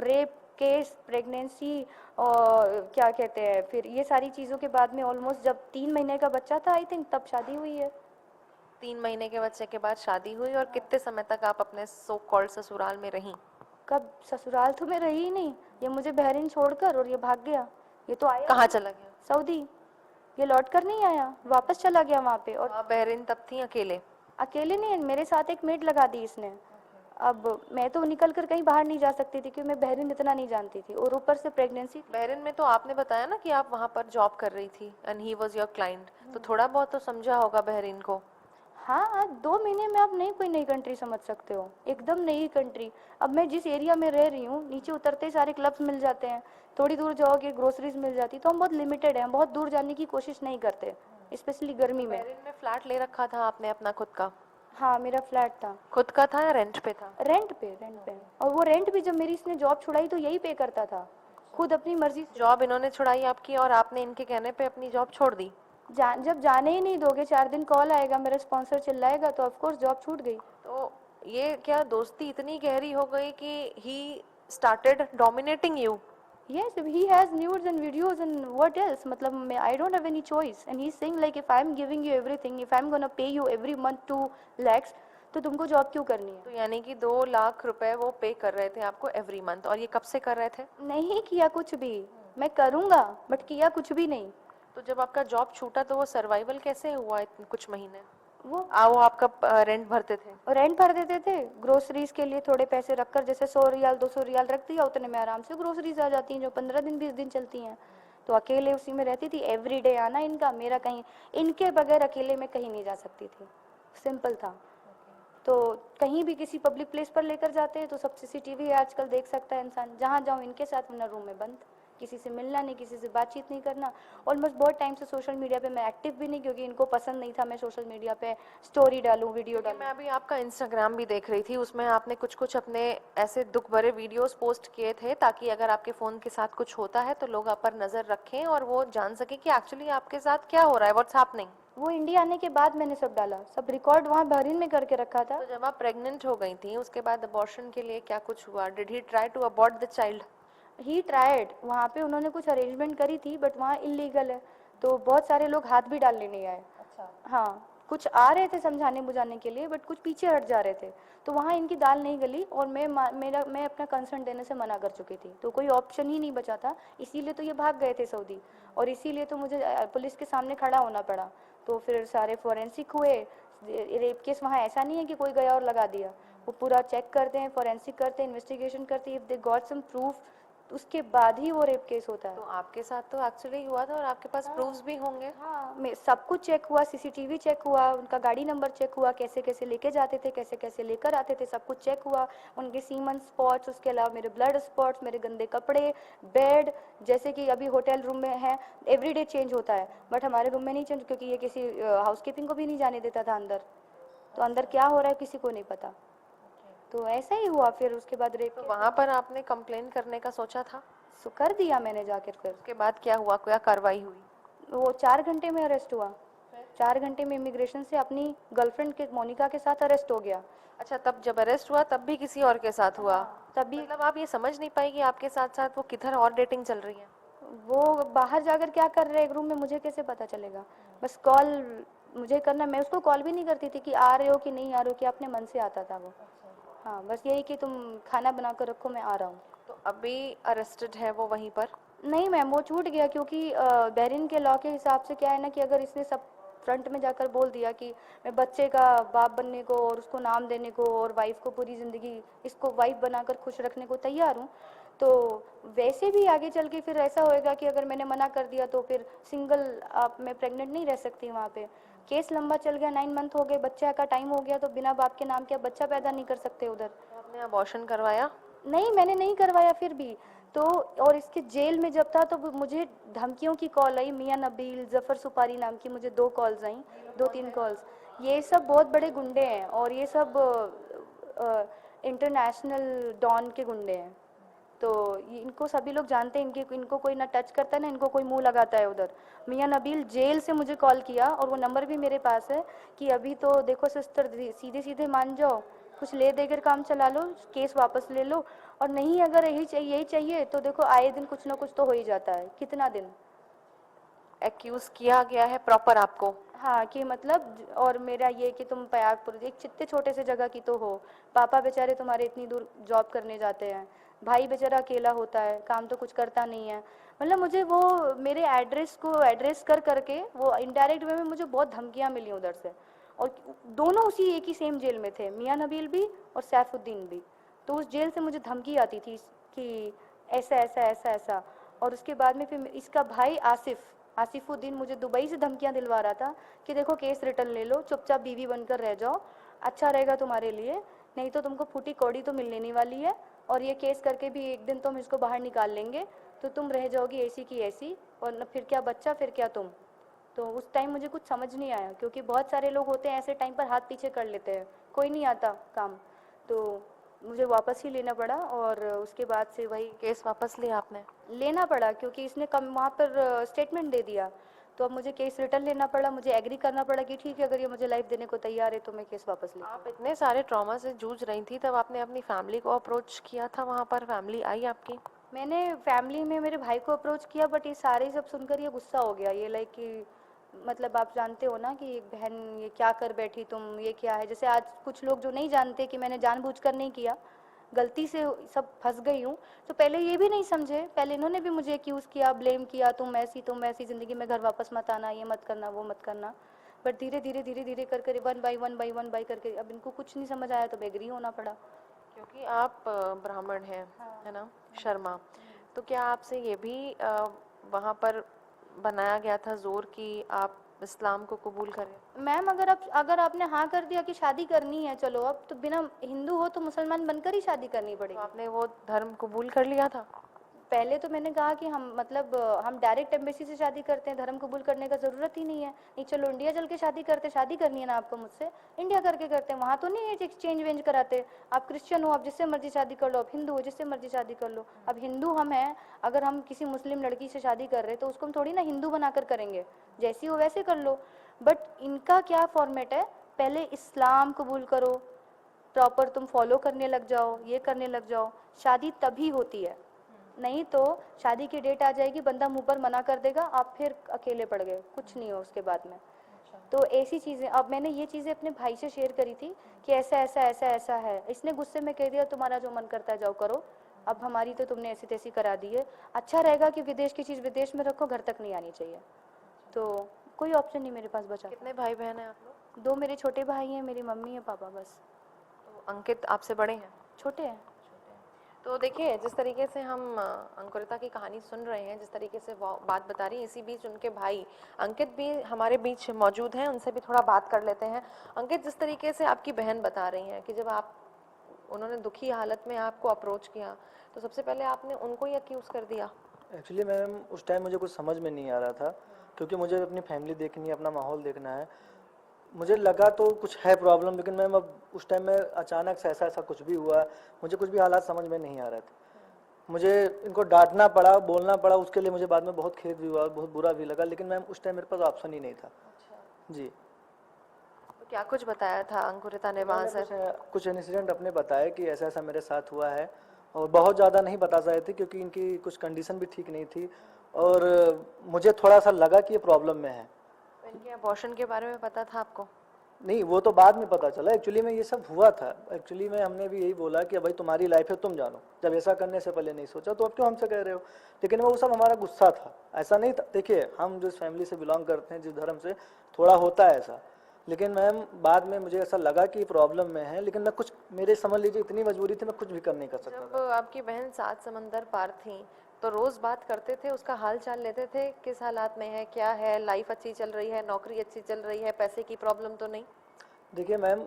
[SPEAKER 2] रेप केस, प्रेगनेंसी, और क्या कहते हैं फिर ये सारी चीज़ों के बाद में ऑलमोस्ट जब 3 महीने का बच्चा था आई थिंक, तब शादी हुई है।
[SPEAKER 1] 3 महीने के बच्चे के बाद शादी हुई, और कितने समय तक आप अपने सो कॉल्ड ससुराल में रहीं?
[SPEAKER 2] कब ससुराल तो मैं रही ही नहीं, ये मुझे बहरीन छोड़कर और ये भाग गया। ये तो आया
[SPEAKER 1] कहाँ चला गया?
[SPEAKER 2] सऊदी, ये लौट कर नहीं आया, वापस चला गया वहाँ पे।
[SPEAKER 1] तो
[SPEAKER 2] और
[SPEAKER 1] आप बहरीन तब थी अकेले?
[SPEAKER 2] अकेले नहीं, मेरे साथ एक मेड लगा दी इसने। अब मैं तो निकल कर कहीं बाहर नहीं जा सकती थी, क्योंकि मैं बहरीन इतना नहीं जानती थी, और ऊपर से प्रेगनेंसी थी।
[SPEAKER 1] बहरीन में तो आपने बताया ना कि आप वहाँ पर जॉब कर रही थी and he was your client, तो थोड़ा बहुत तो समझा होगा बहरीन को।
[SPEAKER 2] हाँ आज 2 महीने में आप नहीं कोई नई कंट्री समझ सकते हो, एकदम नई कंट्री। अब मैं जिस एरिया में रह रही हूँ, नीचे उतरते ही सारे क्लब्स मिल जाते हैं, थोड़ी दूर जाओगे ग्रोसरीज मिल जाती, तो हम बहुत लिमिटेड हैं, हम बहुत दूर जाने की कोशिश नहीं करते, स्पेशली गर्मी में।
[SPEAKER 1] बहरीन में फ्लैट ले रखा था आपने अपना खुद का?
[SPEAKER 2] हाँ मेरा फ्लैट था।
[SPEAKER 1] खुद का था या रेंट पे था?
[SPEAKER 2] रेंट पे। और वो रेंट भी जब मेरी इसने जॉब छुड़ाई तो यही पे करता था, खुद अपनी मर्जी से।
[SPEAKER 1] जॉब इन्होंने छुड़ाई आपकी और आपने इनके कहने पे अपनी जॉब छोड़ दी?
[SPEAKER 2] जब जाने ही नहीं दोगे, 4 दिन कॉल आएगा, मेरा स्पॉन्सर चिल्लाएगा, तो ऑफ कोर्स जॉब छूट गई।
[SPEAKER 1] तो ये क्या दोस्ती इतनी गहरी हो गई कि he started dominating you?
[SPEAKER 2] Yes, he has nudes and videos and what else? मतलब मैं I don't have any choice, and he's saying like if I'm giving you everything, if I'm gonna pay you every month 2 lakhs, तो तुमको job क्यों करनी
[SPEAKER 1] तो
[SPEAKER 2] है?
[SPEAKER 1] यानी कि 2 लाख रुपए वो पे कर रहे थे आपको एवरी मंथ, और ये कब से कर रहे थे?
[SPEAKER 2] नहीं किया कुछ भी, मैं करूँगा बट किया कुछ भी नहीं।
[SPEAKER 1] तो जब आपका जॉब छूटा तो वो सर्वाइवल कैसे हुआ इतने कुछ महीने?
[SPEAKER 2] वो
[SPEAKER 1] वो आपका रेंट भरते थे?
[SPEAKER 2] रेंट भर देते थे, ग्रोसरीज के लिए थोड़े पैसे रखकर, जैसे 100 रियाल 200 रियाल रख दिया, उतने में आराम से ग्रोसरीज आ जाती हैं जो 15 दिन 20 दिन चलती हैं। तो अकेले उसी में रहती थी, एवरी डे आना इनका, मेरा कहीं इनके बगैर अकेले में कहीं नहीं जा सकती थी, सिंपल था। तो कहीं भी किसी पब्लिक प्लेस पर लेकर जाते हैं तो सब सीसीटीवी है आजकल, देख सकता है इंसान, जहाँ जाऊँ इनके साथ, वरना रूम में बंद, किसी से मिलना नहीं, किसी से बातचीत नहीं करना। ऑलमोस्ट बहुत टाइम से सोशल मीडिया पे मैं एक्टिव भी नहीं, क्योंकि इनको पसंद नहीं था मैं सोशल मीडिया पे स्टोरी डालूँ, वीडियो
[SPEAKER 1] क्योंकि मैं
[SPEAKER 2] डालूँ।
[SPEAKER 1] अभी आपका इंस्टाग्राम भी देख रही थी, उसमें आपने कुछ कुछ अपने ऐसे दुख भरे वीडियोस पोस्ट किए थे, ताकि अगर आपके फ़ोन के साथ कुछ होता है तो लोग आप पर नज़र रखें और वो जान सके कि एक्चुअली आपके साथ क्या हो रहा है, व्हाट्स हैपनिंग।
[SPEAKER 2] वो इंडिया आने के बाद मैंने सब डाला, सब रिकॉर्ड वहाँ बहरीन में करके रखा था।
[SPEAKER 1] तो जब आप प्रेग्नेंट हो गई थी उसके बाद अबॉर्शन के लिए क्या कुछ हुआ? Did he try to abort the child?
[SPEAKER 2] He tried, वहाँ पे उन्होंने कुछ अरेंजमेंट करी थी, बट वहाँ इलीगल है, तो बहुत सारे लोग हाथ भी डालने नहीं आए।
[SPEAKER 1] अच्छा।
[SPEAKER 2] हाँ कुछ आ रहे थे समझाने बुझाने के लिए, बट कुछ पीछे हट जा रहे थे, तो वहाँ इनकी दाल नहीं गली, और मैं अपना कंसर्न देने से मना कर चुकी थी, तो कोई ऑप्शन ही नहीं बचा था, इसीलिए तो ये भाग गए थे सऊदी, और इसीलिए तो मुझे पुलिस के सामने खड़ा होना पड़ा। तो फिर सारे फोरेंसिक हुए, रेप केस वहाँ ऐसा नहीं है कि कोई गया और लगा दिया, वो पूरा चेक करते हैं, फोरेंसिक करते हैं, इन्वेस्टिगेशन करते हैं, if they got some proof उसके बाद ही वो रेप केस होता है।
[SPEAKER 1] तो आपके साथ तो एक्चुअली हुआ था और आपके पास प्रूफ्स भी होंगे।
[SPEAKER 2] हाँ, मैं सब कुछ चेक हुआ, सीसीटीवी चेक हुआ, उनका गाड़ी नंबर चेक हुआ, कैसे कैसे लेके जाते थे, कैसे कैसे लेकर आते थे, सब कुछ चेक हुआ, उनके सीमन स्पॉट्स, उसके अलावा मेरे ब्लड स्पॉट्स, मेरे गंदे कपड़े, बेड, जैसे कि अभी होटल रूम में है एवरीडे चेंज होता है, बट हमारे रूम में नहीं चेंज, क्योंकि ये किसी हाउसकीपिंग को भी नहीं जाने देता था अंदर, तो अंदर क्या हो रहा है किसी को नहीं पता। तो ऐसा ही हुआ, फिर उसके बाद रेप
[SPEAKER 1] तो वहाँ पर आपने कंप्लेन करने का सोचा था?
[SPEAKER 2] कर दिया मैंने जाकर। फिर
[SPEAKER 1] उसके बाद क्या हुआ, क्या कार्रवाई हुई?
[SPEAKER 2] वो 4 घंटे में अरेस्ट हुआ, 4 घंटे में इमिग्रेशन से अपनी गर्लफ्रेंड के मोनिका के साथ अरेस्ट हो गया।
[SPEAKER 1] अच्छा, तब जब अरेस्ट हुआ तब भी किसी और के साथ हुआ?
[SPEAKER 2] तभी
[SPEAKER 1] मतलब आप ये समझ नहीं पाई कि आपके साथ साथ वो किधर और डेटिंग चल रही है?
[SPEAKER 2] वो बाहर जाकर क्या कर रहे हैं एक रूम में, मुझे कैसे पता चलेगा? बस कॉल मुझे करना, मैं उसको कॉल भी नहीं करती थी कि आ रहे हो कि नहीं आ रहे हो, कि अपने मन से आता था वो। हाँ, बस यही कि तुम खाना बना कर रखो, मैं आ रहा हूँ।
[SPEAKER 1] तो अभी अरेस्टेड है वो वहीं पर?
[SPEAKER 2] नहीं मैम, वो छूट गया, क्योंकि बहरीन के लॉ के हिसाब से क्या है ना, कि अगर इसने सब फ्रंट में जाकर बोल दिया कि मैं बच्चे का बाप बनने को और उसको नाम देने को और वाइफ को पूरी ज़िंदगी इसको वाइफ बनाकर खुश रखने को तैयार हूँ, तो वैसे भी आगे चल के फिर ऐसा होएगा कि अगर मैंने मना कर दिया तो फिर सिंगल आप मैं प्रेग्नेंट नहीं रह सकती वहाँ पे। केस लंबा चल गया, 9 मंथ हो गए, बच्चा का टाइम हो गया, तो बिना बाप के नाम के आप बच्चा पैदा नहीं कर सकते उधर।
[SPEAKER 1] तो आपने अबॉर्शन करवाया?
[SPEAKER 2] नहीं, मैंने नहीं करवाया फिर भी। तो और इसके जेल में जब था तो मुझे धमकियों की कॉल आई, मियां नबील, जफर सुपारी नाम की मुझे 2 कॉल्स आई, 2-3 कॉल्स। ये सब बहुत बड़े गुंडे हैं और ये सब इंटरनेशनल डॉन के गुंडे हैं, तो इनको सभी लोग जानते हैं, इनके इनको कोई ना टच करता है ना इनको कोई मुंह लगाता है उधर। मियां नबील जेल से मुझे कॉल किया और वो नंबर भी मेरे पास है कि अभी तो देखो सिस्टर, सीधे सीधे मान जाओ, कुछ ले देकर काम चला लो, केस वापस ले लो, और नहीं अगर यही चाहिए तो देखो आए दिन कुछ ना कुछ तो हो ही जाता है। कितना दिन
[SPEAKER 1] एक्यूज किया गया है प्रॉपर आपको?
[SPEAKER 2] हाँ, कि मतलब और मेरा ये कि तुम प्रयागपुर एक चित्ते छोटे से जगह की तो हो, पापा बेचारे तुम्हारे इतनी दूर जॉब करने जाते हैं, भाई बेचारा अकेला होता है, काम तो कुछ करता नहीं है। मतलब मुझे वो मेरे एड्रेस को एड्रेस कर करके वो इनडायरेक्ट वे में मुझे बहुत धमकियां मिली उधर से, और दोनों उसी एक ही सेम जेल में थे, मियां नबील भी और सैफुद्दीन भी। तो उस जेल से मुझे धमकी आती थी कि ऐसा ऐसा ऐसा ऐसा। और उसके बाद में फिर इसका भाई आसिफुद्दीन मुझे दुबई से धमकियां दिलवा रहा था कि देखो केस रिटर्न ले लो, चुपचाप बीवी बनकर रह जाओ, अच्छा रहेगा तुम्हारे लिए, नहीं तो तुमको फूटी कौड़ी तो मिलने नहीं वाली है, और ये केस करके भी एक दिन तुम इसको बाहर निकाल लेंगे तो तुम रह जाओगी ऐसी की ऐसी, और न फिर क्या बच्चा फिर क्या तुम। तो उस टाइम मुझे कुछ समझ नहीं आया, क्योंकि बहुत सारे लोग होते हैं ऐसे टाइम पर हाथ पीछे कर लेते हैं, कोई नहीं आता काम, तो मुझे वापस ही लेना पड़ा। और उसके बाद से वही
[SPEAKER 1] केस वापस लिया आपने?
[SPEAKER 2] लेना पड़ा, क्योंकि इसने कम वहाँ पर स्टेटमेंट दे दिया, तो अब मुझे केस रिटर्न लेना पड़ा, मुझे एग्री करना पड़ा कि ठीक है अगर ये मुझे लाइफ देने को तैयार है तो मैं केस वापस ले।
[SPEAKER 1] आप इतने सारे ट्रॉमा से जूझ रही थी, तब आपने अपनी फैमिली को अप्रोच किया था? वहाँ पर फैमिली आई आपकी?
[SPEAKER 2] मैंने फैमिली में मेरे भाई को अप्रोच किया, बट ये सारे सब सुनकर ये गुस्सा हो गया, ये लाइक कि मतलब आप जानते हो ना कि एक बहन ये क्या कर बैठी तुम, ये क्या है, जैसे आज कुछ लोग जो नहीं जानते कि मैंने जानबूझकर नहीं किया, गलती से सब फंस गई हूँ, तो पहले ये भी नहीं समझे, पहले इन्होंने भी मुझे एक्यूज़ किया, ब्लेम किया, तुम ऐसी ज़िंदगी में घर वापस मत आना, ये मत करना, वो मत करना। बट धीरे धीरे कर कर वन बाई करके अब इनको कुछ नहीं समझ आया, तो एग्री होना पड़ा।
[SPEAKER 1] क्योंकि आप ब्राह्मण हैं, है ना, शर्मा, तो क्या आपसे ये भी वहाँ पर बनाया गया था जोर कि आप इस्लाम को कबूल करें?
[SPEAKER 2] मैम अगर आपने हाँ कर दिया कि शादी करनी है, चलो अब तो बिना हिंदू हो तो मुसलमान बनकर ही शादी करनी
[SPEAKER 1] तो
[SPEAKER 2] पड़ेगी।
[SPEAKER 1] आपने वो धर्म कबूल कर लिया था?
[SPEAKER 2] पहले तो मैंने कहा कि हम मतलब हम डायरेक्ट एम्बेसी से शादी करते हैं, धर्म कबूल करने का ज़रूरत ही नहीं है, नहीं चलो इंडिया चल के शादी करते, शादी करनी है ना आपको मुझसे, इंडिया करके करते हैं, वहाँ तो नहीं है एक्सचेंज वेंज कराते, आप क्रिश्चियन हो आप जिससे मर्जी शादी कर लो, आप हिंदू हो जिससे मर्जी शादी कर लो। अब हिंदू हम हैं, अगर हम किसी मुस्लिम लड़की से शादी कर रहे हैं तो उसको हम थोड़ी ना हिंदू बनाकर करेंगे, जैसी हो वैसे कर लो। बट इनका क्या फॉर्मेट है, पहले इस्लाम कबूल करो, प्रॉपर तुम फॉलो करने लग जाओ, ये करने लग जाओ, शादी तभी होती है, नहीं तो शादी की डेट आ जाएगी, बंदा मुंह पर मना कर देगा, आप फिर अकेले पड़ गए, कुछ नहीं हो उसके बाद में। तो ऐसी चीज़ें, अब मैंने ये चीज़ें अपने भाई से शेयर करी थी कि ऐसा ऐसा ऐसा ऐसा है, इसने गुस्से में कह दिया तुम्हारा जो मन करता है जाओ करो, अब हमारी तो तुमने ऐसी तैसी करा दी है, अच्छा रहेगा कि विदेश की चीज़ विदेश में रखो, घर तक नहीं आनी चाहिए, तो कोई ऑप्शन नहीं मेरे पास बचा।
[SPEAKER 1] कितने भाई बहन हैं आप लोग?
[SPEAKER 2] 2 मेरे छोटे भाई हैं, मेरी मम्मी है, पापा बस।
[SPEAKER 1] तो अंकित आपसे बड़े हैं?
[SPEAKER 2] छोटे हैं।
[SPEAKER 1] तो देखिए, जिस तरीके से हम अंकुरिता की कहानी सुन रहे हैं, जिस तरीके से वो बात बता रही हैं, इसी बीच उनके भाई अंकित भी हमारे बीच मौजूद हैं, उनसे भी थोड़ा बात कर लेते हैं। अंकित, जिस तरीके से आपकी बहन बता रही हैं कि जब आप उन्होंने दुखी हालत में आपको अप्रोच किया, तो सबसे पहले आपने उनको ही अक्यूज़ कर दिया?
[SPEAKER 3] एक्चुअली मैम उस टाइम मुझे कुछ समझ में नहीं आ रहा था, क्योंकि मुझे अपनी फैमिली देखनी है, अपना माहौल देखना है। मुझे लगा तो कुछ है प्रॉब्लम, लेकिन मैम अब उस टाइम में अचानक से ऐसा ऐसा कुछ भी हुआ, मुझे कुछ भी हालात समझ में नहीं आ रहे थे। मुझे इनको डांटना पड़ा, बोलना पड़ा, उसके लिए मुझे बाद में बहुत खेद भी हुआ, बहुत बुरा भी लगा, लेकिन मैम उस टाइम मेरे पास ऑप्शन ही नहीं था। जी।
[SPEAKER 1] तो क्या कुछ बताया था अंकुरिता ने वहाँ से?
[SPEAKER 3] कुछ इंसिडेंट अपने बताए कि ऐसा ऐसा मेरे साथ हुआ है, और बहुत ज़्यादा नहीं बता रहे थे क्योंकि इनकी कुछ कंडीशन भी ठीक नहीं थी, और मुझे थोड़ा सा लगा कि ये प्रॉब्लम में है।
[SPEAKER 1] तो इनके अबॉर्शन के बारे में पता था आपको?
[SPEAKER 3] नहीं, वो तो बाद में पता चला। एक्चुअली में ये सब हुआ था, एक्चुअली में हमने भी यही बोला कि भाई तुम्हारी लाइफ है, तुम जानो, जब ऐसा करने से पहले नहीं सोचा तो अब क्यों हमसे कह रहे हो। लेकिन वो सब हमारा गुस्सा था, ऐसा नहीं था। देखिए, हम जिस फैमिली से बिलोंग करते हैं, जिस धर्म से, थोड़ा होता है ऐसा। लेकिन मैम बाद में मुझे ऐसा लगा कि प्रॉब्लम में है, लेकिन मैं कुछ, मेरे समझ लीजिए इतनी मजबूरी थी, मैं कुछ भी कर नहीं कर सकता
[SPEAKER 1] जब
[SPEAKER 3] था।
[SPEAKER 1] आपकी बहन 7 समंदर पार थी, तो रोज बात करते थे, उसका हाल चाल लेते थे, किस हालात में है, क्या है, लाइफ अच्छी चल रही है, नौकरी अच्छी चल रही है, पैसे की प्रॉब्लम तो नहीं?
[SPEAKER 3] देखिए मैम,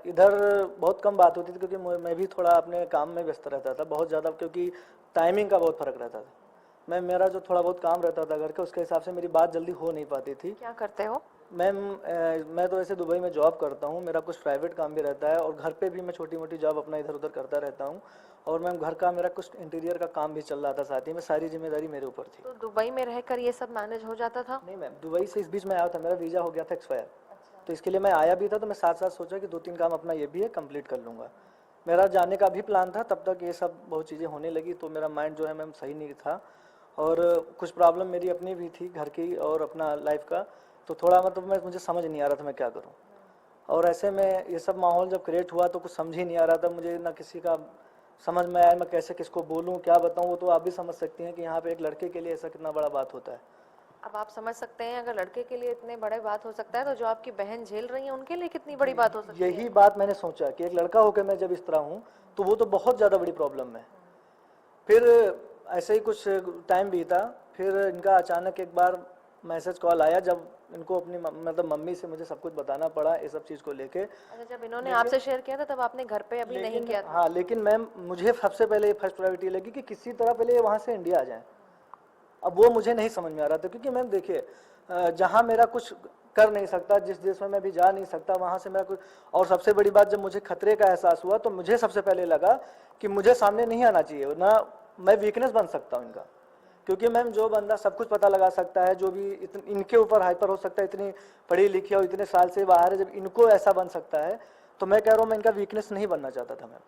[SPEAKER 3] इधर बहुत कम बात होती थी, क्योंकि मैं भी थोड़ा अपने काम में व्यस्त रहता था बहुत ज़्यादा, क्योंकि टाइमिंग का बहुत फ़र्क रहता था। मेरा जो थोड़ा बहुत काम रहता था घर का, उसके हिसाब से मेरी बात जल्दी हो नहीं पाती थी।
[SPEAKER 1] क्या करते हो?
[SPEAKER 3] मैम, मैं तो ऐसे दुबई में जॉब करता हूँ, मेरा कुछ प्राइवेट काम भी रहता है, और घर पे भी मैं छोटी मोटी जॉब अपना इधर उधर करता रहता हूँ। और मैम घर का मेरा कुछ इंटीरियर का काम भी चल रहा था साथ ही में, सारी जिम्मेदारी मेरे ऊपर थी।
[SPEAKER 1] तो दुबई में रहकर ये सब मैनेज हो जाता था?
[SPEAKER 3] नहीं मैम, दुबई से इस बीच में आया था, मेरा वीज़ा हो गया था एक्सपायर। तो इसके लिए मैं आया भी था, तो मैं साथ साथ सोचा कि 2-3 काम अपना ये भी है, कंप्लीट कर लूँगा। मेरा जाने का भी प्लान था, तब तक ये सब बहुत चीज़ें होने लगी, तो मेरा माइंड जो है मैम सही नहीं था, और कुछ प्रॉब्लम मेरी अपनी भी थी घर की और अपना लाइफ का। तो थोड़ा मतलब मुझे समझ नहीं आ रहा था मैं क्या करूँ। और ऐसे में ये सब माहौल जब क्रिएट हुआ तो कुछ समझ ही नहीं आ रहा था मुझे, ना किसी का समझ में आया, मैं कैसे किसको बोलूँ, क्या बताऊँ। वो तो आप भी समझ सकती हैं कि यहाँ पे एक लड़के के लिए ऐसा कितना बड़ा बात होता है।
[SPEAKER 1] अब आप समझ सकते हैं, अगर लड़के के लिए इतने बड़े बात हो सकता है, तो जो आपकी बहन झेल रही है उनके लिए कितनी बड़ी बात हो सकती है?
[SPEAKER 3] यही बात मैंने सोचा कि एक लड़का होकर मैं जब इस तरह हूँ, तो वो तो बहुत ज़्यादा बड़ी प्रॉब्लम है। फिर ऐसे ही कुछ टाइम बीता, फिर इनका अचानक एक बार मैसेज कॉल आया, जब इनको अपनी मतलब मम्मी से मुझे सब कुछ बताना पड़ा ये सब चीज़ को लेके।
[SPEAKER 1] अच्छा, जब इन्होंने आपसे शेयर किया था तब आपने घर पे अभी नहीं किया था?
[SPEAKER 3] हाँ, लेकिन मैम मुझे सबसे पहले फर्स्ट प्रायोरिटी लगी कि किसी तरह पहले ये वहाँ से इंडिया आ जाए। अब वो मुझे नहीं समझ में आ रहा था, क्योंकि मैम देखिए, जहाँ मेरा कुछ कर नहीं सकता, जिस देश में मैं भी जा नहीं सकता, वहाँ से मेरा कुछ। और सबसे बड़ी बात, जब मुझे खतरे का एहसास हुआ तो मुझे सबसे पहले लगा कि मुझे सामने नहीं आना चाहिए, ना मैं वीकनेस बन सकता हूँ इनका। क्योंकि मैम जो बंदा सब कुछ पता लगा सकता है, जो भी इनके ऊपर हाइपर हो सकता है, इतनी पढ़ी लिखी और इतने साल से बाहर है, जब इनको ऐसा बन सकता है, तो मैं कह रहा हूँ मैं इनका वीकनेस नहीं बनना चाहता था मैम।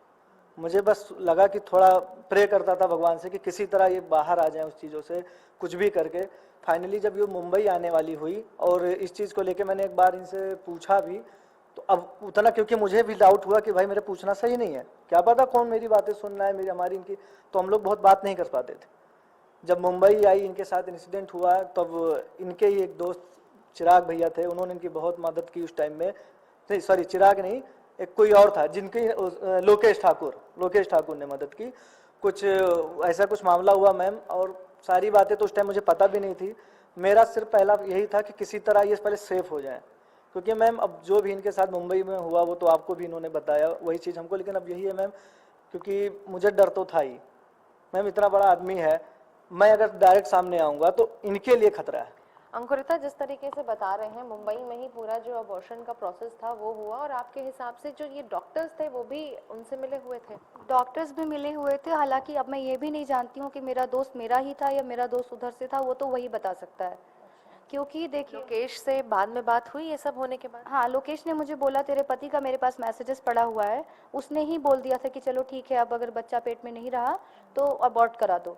[SPEAKER 3] मुझे बस लगा कि थोड़ा प्रे करता था भगवान से कि किसी तरह ये बाहर आ जाए उस चीज़ों से, कुछ भी करके। फाइनली जब ये मुंबई आने वाली हुई, और इस चीज़ को लेके मैंने एक बार इनसे पूछा भी, तो अब उतना, क्योंकि मुझे भी डाउट हुआ कि भाई मेरे पूछना सही नहीं है, क्या पता कौन मेरी बातें सुन रहा है, मेरी हमारी इनकी, तो हम लोग बहुत बात नहीं कर पाते थे। जब मुंबई आई, इनके साथ इंसिडेंट हुआ, तब इनके ही एक दोस्त चिराग भैया थे, उन्होंने इनकी बहुत मदद की उस टाइम में। नहीं सॉरी, चिराग नहीं, एक कोई और था जिनकी, लोकेश ठाकुर ने मदद की। कुछ ऐसा कुछ मामला हुआ मैम, और सारी बातें तो उस टाइम मुझे पता भी नहीं थी। मेरा सिर्फ पहला यही था कि किसी तरह ये पहले सेफ हो जाए, क्योंकि मैम अब जो भी इनके साथ मुंबई में हुआ वो तो आपको भी इन्होंने बताया वही चीज़ हमको, लेकिन अब यही है मैम, क्योंकि मुझे डर तो था ही। मैम इतना बड़ा आदमी है, मैं अगर डायरेक्ट सामने आऊँगा तो इनके लिए खतरा है।
[SPEAKER 1] अंकुरिता, जिस तरीके से बता रहे हैं, मुंबई में ही पूरा जो अबॉर्शन का प्रोसेस था वो हुआ, और आपके हिसाब से जो ये डॉक्टर्स थे वो भी उनसे मिले हुए थे?
[SPEAKER 2] डॉक्टर्स भी मिले हुए थे, हालांकि अब मैं ये भी नहीं जानती हूँ कि मेरा दोस्त मेरा ही था या मेरा दोस्त उधर से था, वो तो वही बता सकता है। क्योंकि देखिए,
[SPEAKER 1] लोकेश से बाद में बात हुई ये सब होने के बाद?
[SPEAKER 2] हाँ, लोकेश ने मुझे बोला तेरे पति का मेरे पास मैसेजेस पड़ा हुआ है, उसने ही बोल दिया था कि चलो ठीक है, अब अगर बच्चा पेट में नहीं रहा तो अबॉर्ट करा दो।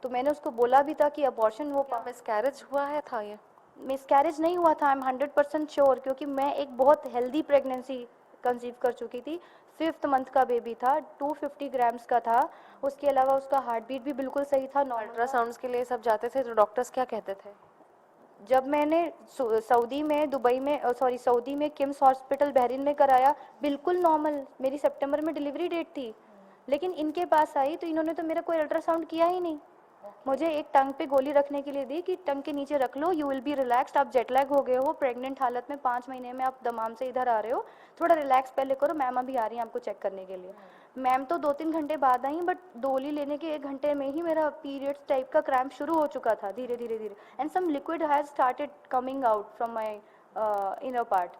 [SPEAKER 2] तो मैंने उसको बोला भी था कि अबॉर्शन हो
[SPEAKER 1] मिसकैरेज हुआ है था ये?
[SPEAKER 2] मिसकैरेज नहीं हुआ था, आई एम 100% श्योर, क्योंकि मैं एक बहुत हेल्दी प्रेगनेंसी कंसीव कर चुकी थी। 5th मंथ का बेबी था, 250 ग्राम्स का था। उसके अलावा उसका हार्ट बीट भी बिल्कुल सही था, नॉर्मल।
[SPEAKER 1] अल्ट्रासाउंड्स के लिए सब जाते थे तो डॉक्टर्स क्या कहते थे?
[SPEAKER 2] जब मैंने सऊदी में, दुबई में, सॉरी सऊदी में किम्स हॉस्पिटल बहरीन में कराया, बिल्कुल नॉर्मल, मेरी सितंबर में डिलीवरी डेट थी, लेकिन इनके पास आई तो इन्होंने तो मेरा कोई अल्ट्रासाउंड किया ही नहीं। मुझे एक टंग पे गोली रखने के लिए दी कि टंग के नीचे रख लो, यू विल बी रिलैक्स्ड, आप जेटलैग हो गए हो, प्रेग्नेंट हालत में 5 महीने में आप दमाम से इधर आ रहे हो, थोड़ा रिलैक्स पहले करो, मैम अभी आ रही हैं आपको चेक करने के लिए। मैम तो 2-3 घंटे बाद आई, बट गोली लेने के 1 घंटे में ही मेरा पीरियड्स टाइप का क्रैम्प शुरू हो चुका था धीरे धीरे धीरे, and some liquid has started coming out from my inner part.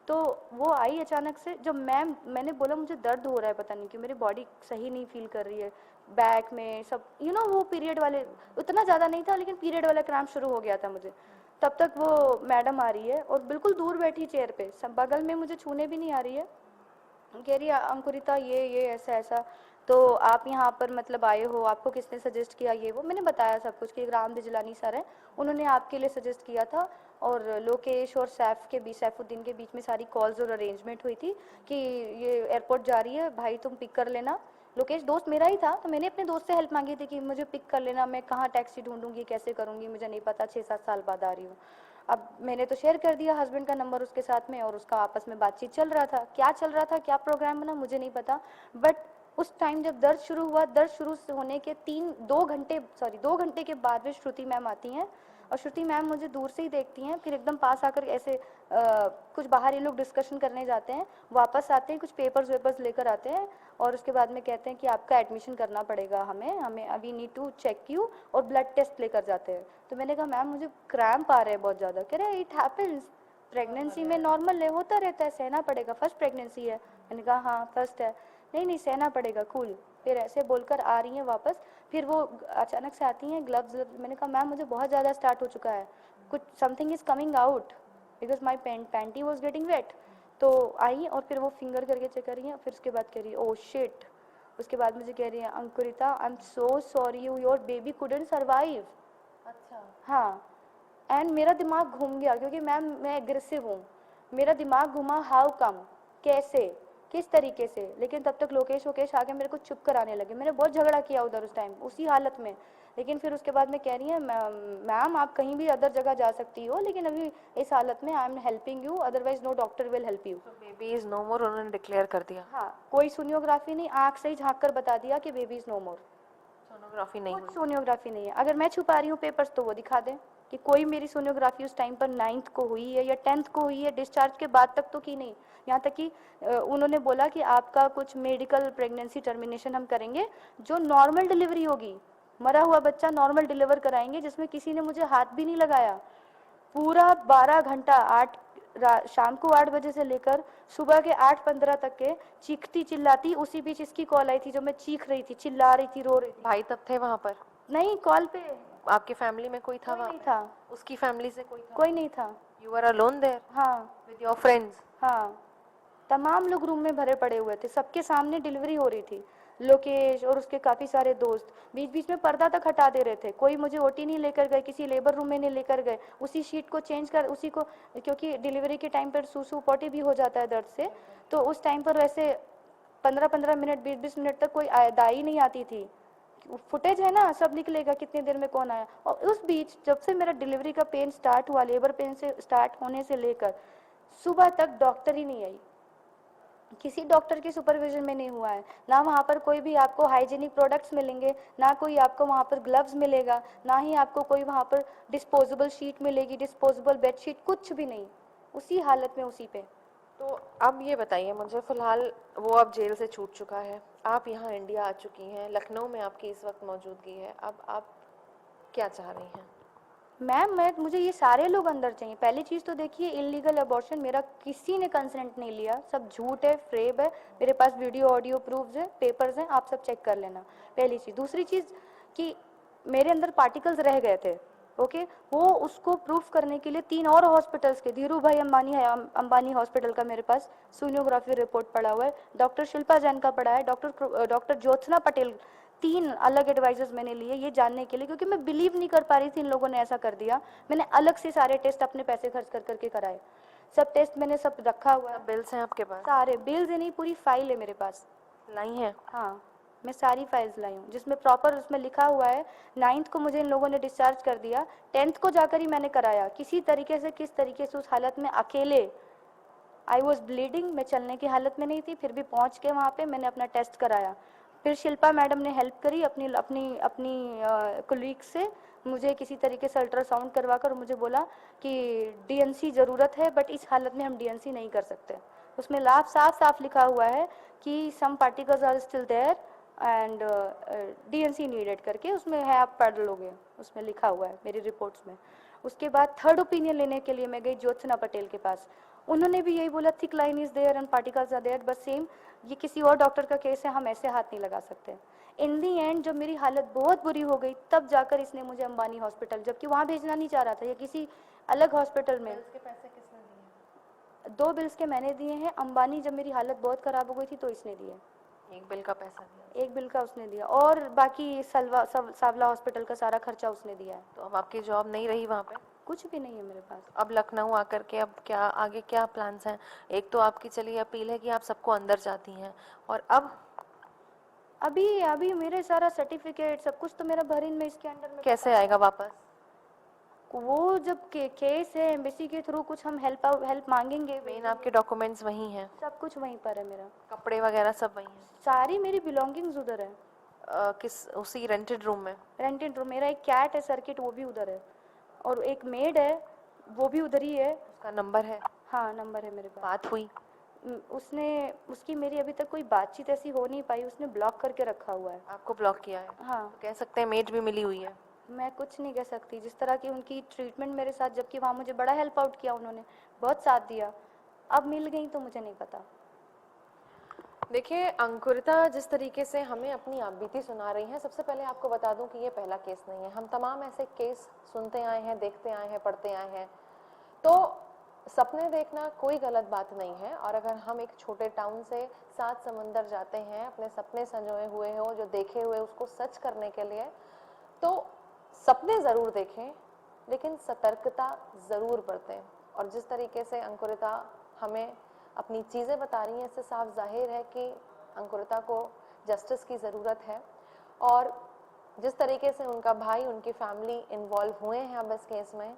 [SPEAKER 2] तो वो आई अचानक से, जब मैंने बोला मुझे दर्द हो रहा है, पता नहीं क्यों मेरी बॉडी सही नहीं फील कर रही है, बैक में सब, वो पीरियड वाले, उतना ज़्यादा नहीं था लेकिन पीरियड वाला क्रैम्प शुरू हो गया था मुझे। तब तक वो मैडम आ रही है और बिल्कुल दूर बैठी चेयर पे, सब बगल में, मुझे छूने भी नहीं आ रही है, कह रही है अंकुरिता ये ऐसा ऐसा, तो आप यहाँ पर मतलब आए हो, आपको किसने सजेस्ट किया, ये वो मैंने बताया सब कुछ कि राम बिजलानी सर है, उन्होंने आपके लिए सजेस्ट किया था। और लोकेश और सैफुद्दीन के बीच में सारी कॉल्स और अरेंजमेंट हुई थी कि ये एयरपोर्ट जा रही है भाई, तुम पिक कर लेना। लोकेश दोस्त मेरा ही था, तो मैंने अपने दोस्त से हेल्प मांगी थी कि मुझे पिक कर लेना, मैं कहाँ टैक्सी ढूंढूंगी, कैसे करूँगी, मुझे नहीं पता, 6-7 साल बाद आ रही हूँ। अब मैंने तो शेयर कर दिया हस्बैंड का नंबर उसके साथ में, और उसका आपस में बातचीत चल रहा था, क्या चल रहा था, क्या प्रोग्राम बना मुझे नहीं पता, बट उस टाइम जब दर्द शुरू हुआ, दर्द शुरू होने के 2 घंटे के बाद में श्रुति मैम आती हैं, और श्रुति मैम मुझे दूर से ही देखती हैं, फिर एकदम पास आकर ऐसे कुछ बाहर ये लोग डिस्कशन करने जाते हैं, वापस आते हैं, कुछ पेपर्स लेकर आते हैं, और उसके बाद में कहते हैं कि आपका एडमिशन करना पड़ेगा, हमें अभी नीड टू चेक यू, और ब्लड टेस्ट लेकर जाते हैं। तो मैंने कहा मैम मुझे क्रैम्प आ रहे हैं बहुत ज़्यादा, कह रहे इट हैपेंस, प्रेगनेंसी में नॉर्मल है, होता रहता है, सहना पड़ेगा, फर्स्ट प्रेगनेंसी है। मैंने कहा हाँ फर्स्ट है, नहीं सहना पड़ेगा, कूल। फिर ऐसे बोलकर आ रही हैं वापस, फिर वो अचानक से आती हैं, ग्लव्स, मैंने कहा मैम मुझे बहुत ज़्यादा स्टार्ट हो चुका है, कुछ something is coming out because my panty was getting wait. तो आई और फिर वो फिंगर करके चेक कर रही हैं, फिर उसके बाद कह रही है ओह शिट, उसके बाद मुझे कह रही है Ankurita I am so sorry your baby couldn't survive.
[SPEAKER 1] अच्छा।
[SPEAKER 2] हाँ, एंड मेरा दिमाग घूम गया, क्योंकि मैम मैं एग्रेसिव हूँ, मेरा दिमाग घुमा, हाउ कम, कैसे, किस तरीके से। लेकिन तब तक लोकेश आके मेरे को चुप कराने लगे, मैंने बहुत झगड़ा किया उधर उस टाइम उसी हालत में। लेकिन फिर उसके बाद में कह रही है मैम आप कहीं भी अदर जगह जा सकती हो, लेकिन अभी इस हालत में I am helping you, otherwise no doctor will help you.
[SPEAKER 1] Baby is no more उन्होंने डिक्लेयर कर दिया।
[SPEAKER 2] हाँ, कोई सोनियोग्राफी नहीं, आँख से ही झाँक कर बता दिया कि baby is no more,
[SPEAKER 1] sonography नहीं
[SPEAKER 2] कुछ
[SPEAKER 1] हुई।
[SPEAKER 2] सोनियोग्राफी नहीं है। अगर मैं छुपा रही हूँ पेपर्स तो वो दिखा दें कि कोई मेरी सोनियोग्राफी उस टाइम पर 9th को हुई है या 10th को हुई है, डिस्चार्ज के बाद तक तो की नहीं। यहाँ तक कि उन्होंने बोला कि आपका कुछ मेडिकल प्रेगनेंसी टर्मिनेशन हम करेंगे, जो नॉर्मल डिलीवरी होगी, मरा हुआ बच्चा नॉर्मल डिलीवर कराएंगे, जिसमें किसी ने मुझे हाथ भी नहीं लगाया। पूरा 12 घंटा, शाम को 8 बजे से लेकर सुबह के 8:15 तक के चीखती चिल्लाती, उसी बीच इसकी कॉल आई थी जो मैं चीख रही थी, चिल्ला रही थी, रो रही थी।
[SPEAKER 1] भाई तब थे वहाँ पर?
[SPEAKER 2] नहीं, कॉल पे।
[SPEAKER 1] आपके फैमिली में कोई था
[SPEAKER 2] कोई
[SPEAKER 1] वहाँ
[SPEAKER 2] नहीं
[SPEAKER 1] पे?
[SPEAKER 2] था,
[SPEAKER 1] उसकी फैमिली से कोई था?
[SPEAKER 2] कोई नहीं था।
[SPEAKER 1] यू आर अलोन देयर
[SPEAKER 2] हाँ
[SPEAKER 1] विद योर फ्रेंड्स?
[SPEAKER 2] हाँ, तमाम लोग रूम में भरे पड़े हुए थे, सबके सामने डिलीवरी हो रही थी। लोकेश और उसके काफ़ी सारे दोस्त बीच बीच में पर्दा तक हटा दे रहे थे, कोई मुझे ओटी नहीं लेकर गए, किसी लेबर रूम में नहीं लेकर गए, उसी शीट को चेंज कर उसी को, क्योंकि डिलीवरी के टाइम पर सूसू पोटी भी हो जाता है दर्द से, तो उस टाइम पर वैसे 15-15 मिनट 20-20 मिनट तक कोई दाई नहीं आती थी। फुटेज है ना, सब निकलेगा कितनी देर में कौन आया। और उस बीच जब से मेरा डिलीवरी का पेन स्टार्ट हुआ, लेबर पेन से स्टार्ट होने से लेकर सुबह तक डॉक्टर ही नहीं आई, किसी डॉक्टर के सुपरविजन में नहीं हुआ है ना, वहाँ पर कोई भी आपको हाइजीनिक प्रोडक्ट्स मिलेंगे, ना कोई आपको वहाँ पर ग्लव्स मिलेगा, ना ही आपको कोई वहाँ पर डिस्पोजेबल शीट मिलेगी, डिस्पोजेबल बेडशीट, कुछ भी नहीं, उसी हालत में उसी पे।
[SPEAKER 1] तो अब ये बताइए मुझे, फिलहाल वो अब जेल से छूट चुका है, आप यहाँ इंडिया आ चुकी हैं, लखनऊ में आपकी इस वक्त मौजूदगी है, अब आप क्या चाह रही हैं?
[SPEAKER 2] मैम मुझे ये सारे लोग अंदर चाहिए। पहली चीज़ तो देखिए, इलीगल अबॉर्शन मेरा किसी ने कंसेंट नहीं लिया, सब झूठ है, फ्रेब है, मेरे पास वीडियो ऑडियो प्रूफ्स है, पेपर्स हैं, आप सब चेक कर लेना, पहली चीज़। दूसरी चीज़ कि मेरे अंदर पार्टिकल्स रह गए थे, ओके, वो उसको प्रूफ करने के लिए 3 और हॉस्पिटल्स के, धीरू भाई अंबानी है, अंबानी हॉस्पिटल का मेरे पास सोनियोग्राफी रिपोर्ट पड़ा हुआ है, डॉक्टर शिल्पा जैन का पड़ा है, डॉक्टर ज्योत्सना पटेल, 3 अलग एडवाइजर्स मैंने लिए ये जानने के लिए, क्योंकि मैं बिलीव नहीं कर पा रही थी इन लोगों ने ऐसा कर दिया। मैंने अलग से सारे टेस्ट अपने पैसे खर्च कर करके कराए, सब टेस्ट मैंने सब रखा हुआ है,
[SPEAKER 1] बिल्स हैं आपके पास?
[SPEAKER 2] सारे बिल्स नहीं, पूरी फाइल है मेरे पास।
[SPEAKER 1] लाई हैं?
[SPEAKER 2] हाँ, मैं सारी फाइल्स लाई हूँ जिसमें प्रॉपर उसमें लिखा हुआ है 9th को मुझे इन लोगों ने डिस्चार्ज कर दिया, 10th को जाकर ही मैंने कराया, किसी तरीके से किस तरीके से उस हालत में अकेले, आई वॉज ब्लीडिंग, मैं चलने की हालत में नहीं थी, फिर भी पहुंच के वहाँ पे मैंने अपना टेस्ट कराया। फिर शिल्पा मैडम ने हेल्प करी अपनी अपनी अपनी कोलीग से, मुझे किसी तरीके से अल्ट्रासाउंड करवाकर मुझे बोला कि डीएनसी ज़रूरत है, बट इस हालत में हम डीएनसी नहीं कर सकते। उसमें साफ साफ लिखा हुआ है कि some particles are still there and DNC needed करके उसमें है, आप पढ़ लोगे, उसमें लिखा हुआ है मेरी रिपोर्ट्स में। उसके बाद थर्ड ओपिनियन लेने के लिए मैं गई ज्योत्सना पटेल के पास, उन्होंने भी यही बोला thick line is there and particles are there, बस सेम, ये किसी और डॉक्टर का केस है, हम ऐसे हाथ नहीं लगा सकते। इन दी एंड जब मेरी हालत बहुत बुरी हो गई तब जाकर इसने मुझे अंबानी हॉस्पिटल, जबकि वहाँ भेजना नहीं चाह रहा था, या किसी अलग हॉस्पिटल में।
[SPEAKER 1] बिल्स के पैसे किसने दिए?
[SPEAKER 2] 2 बिल्स के मैंने दिए हैं, अंबानी जब मेरी हालत बहुत ख़राब हो गई थी तो इसने दिए,
[SPEAKER 1] एक बिल का पैसा दिया?
[SPEAKER 2] 1 बिल का उसने दिया, और बाकी सावला हॉस्पिटल का सारा खर्चा उसने दिया है।
[SPEAKER 1] तो अब आपकी जॉब नहीं रही वहाँ पे?
[SPEAKER 2] कुछ भी नहीं है मेरे पास।
[SPEAKER 1] अब लखनऊ आकर के अब क्या आगे क्या प्लान्स हैं? एक तो आपकी चलिए अपील है कि आप सबको अंदर जाती हैं, और अब
[SPEAKER 2] अभी अभी मेरे सारा सर्टिफिकेट सब कुछ तो मेरा भरीन में इसके अंडर में।
[SPEAKER 1] कैसे आएगा वापस?
[SPEAKER 2] वो जब केस है एम्बेसी के थ्रू, कुछ हम हेल्प मांगेंगे,
[SPEAKER 1] मेन आपके डॉक्यूमेंट्स वही हैं?
[SPEAKER 2] सब कुछ वहीं पर है मेरा,
[SPEAKER 1] कपड़े वगैरह सब वही हैं?
[SPEAKER 2] सारी मेरी बिलोंगिंग्स उधर है।
[SPEAKER 1] किस उसी रेंटेड रूम में?
[SPEAKER 2] रेंटेड रूम, मेरा एक कैट है सर्किट, वो भी उधर है, और एक मेड है वो भी उधर ही है।
[SPEAKER 1] उसका नंबर है?
[SPEAKER 2] हाँ नंबर है मेरे पास।
[SPEAKER 1] बात हुई?
[SPEAKER 2] उसने उसकी मेरी अभी तक कोई बातचीत ऐसी हो नहीं पाई, उसने ब्लॉक करके रखा हुआ है।
[SPEAKER 1] आपको ब्लॉक किया है?
[SPEAKER 2] हाँ।
[SPEAKER 1] तो कह सकते हैं मेड भी मिली हुई है?
[SPEAKER 2] मैं कुछ नहीं कह सकती, जिस तरह की उनकी ट्रीटमेंट मेरे साथ, जबकि वहाँ मुझे बड़ा हेल्प आउट किया उन्होंने, बहुत साथ दिया, अब मिल गई तो मुझे नहीं पता।
[SPEAKER 1] देखिए अंकुरिता जिस तरीके से हमें अपनी आप बीती सुना रही हैं, सबसे पहले आपको बता दूं कि ये पहला केस नहीं है, हम तमाम ऐसे केस सुनते आए हैं, देखते आए हैं, पढ़ते आए हैं। तो सपने देखना कोई गलत बात नहीं है, और अगर हम एक छोटे टाउन से 7 समंदर जाते हैं अपने सपने संजोए हुए हो, जो देखे हुए उसको सच करने के लिए, तो सपने ज़रूर देखें लेकिन सतर्कता ज़रूर बरतें। और जिस तरीके से अंकुरिता हमें अपनी चीज़ें बता रही हैं, इससे साफ जाहिर है कि अंकुरिता को जस्टिस की ज़रूरत है, और जिस तरीके से उनका भाई, उनकी फैमिली इन्वॉल्व हुए हैं अब इस केस में,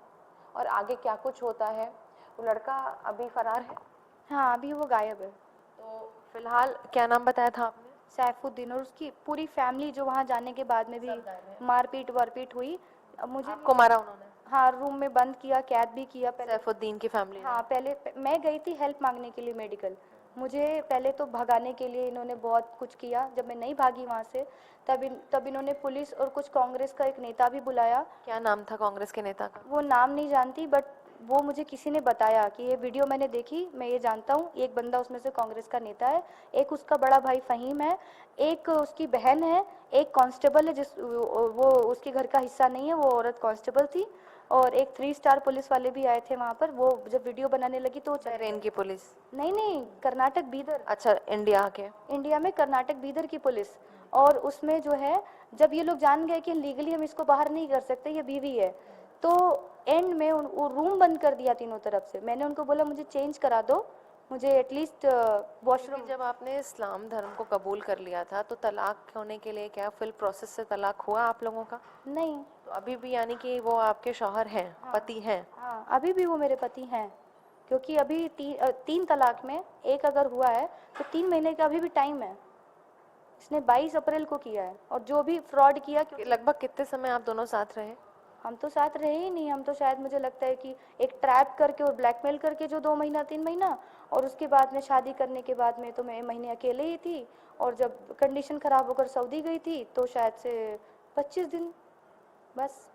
[SPEAKER 1] और आगे क्या कुछ होता है। वो लड़का अभी फरार है?
[SPEAKER 2] हाँ अभी वो गायब है।
[SPEAKER 1] तो फिलहाल क्या नाम बताया था आपने?
[SPEAKER 2] सैफुद्दीन, और उसकी पूरी फैमिली जो वहाँ जाने के बाद में भी मारपीट वारपीट हुई। अब मुझे
[SPEAKER 1] आपको मारा उन्होंने?
[SPEAKER 2] हाँ रूम में बंद किया, कैद भी किया पहले।
[SPEAKER 1] सैफुद्दीन की फैमिली ने?
[SPEAKER 2] हाँ पहले मैं गई थी हेल्प मांगने के लिए मेडिकल, मुझे पहले तो भगाने के लिए इन्होंने बहुत कुछ किया, जब मैं नहीं भागी वहाँ से तब इन्होंने पुलिस और कुछ कांग्रेस का एक नेता भी बुलाया।
[SPEAKER 1] क्या नाम था कांग्रेस के नेता का?
[SPEAKER 2] वो नाम नहीं जानती, बट वो मुझे किसी ने बताया कि ये वीडियो मैंने देखी, मैं ये जानता हूँ, एक बंदा उसमें से कांग्रेस का नेता है, एक उसका बड़ा भाई फ़हीम है, एक उसकी बहन है, एक कांस्टेबल है वो उसके घर का हिस्सा नहीं है, वो औरत कांस्टेबल थी, और एक 3 स्टार पुलिस वाले भी आए थे वहाँ पर। वो जब वीडियो बनाने लगी तो
[SPEAKER 1] बहरीन की पुलिस?
[SPEAKER 2] नहीं, कर्नाटक बीदर।
[SPEAKER 1] अच्छा, इंडिया में
[SPEAKER 2] कर्नाटक बीदर की पुलिस। और उसमें जो है, जब ये लोग जान गए कि लीगली हम इसको बाहर नहीं कर सकते, ये बीवी है, तो एंड में वो रूम बंद कर दिया तीनों तरफ से। मैंने उनको बोला मुझे चेंज करा दो, मुझे एटलीस्ट वॉशरूम।
[SPEAKER 1] जब आपने इस्लाम धर्म को कबूल कर लिया था तो तलाक होने के लिए क्या फुल प्रोसेस से तलाक हुआ आप लोगों का?
[SPEAKER 2] नहीं।
[SPEAKER 1] तो अभी भी यानी कि वो आपके शौहर हैं?
[SPEAKER 2] हाँ,
[SPEAKER 1] पति हैं?
[SPEAKER 2] हाँ अभी भी वो मेरे पति हैं, क्योंकि अभी 3 तलाक में एक अगर हुआ है तो 3 महीने का अभी भी टाइम है। इसने 22 अप्रैल को किया है, और जो भी फ्रॉड किया, क्योंकि
[SPEAKER 1] लगभग कितने समय आप दोनों साथ रहे?
[SPEAKER 2] हम तो साथ रहे ही नहीं, हम तो शायद मुझे लगता है कि एक ट्रैप करके और ब्लैकमेल करके जो 2 महीना 3 महीना, और उसके बाद में शादी करने के बाद में तो मैं महीने अकेले ही थी, और जब कंडीशन ख़राब होकर सऊदी गई थी तो शायद से 25 दिन बस।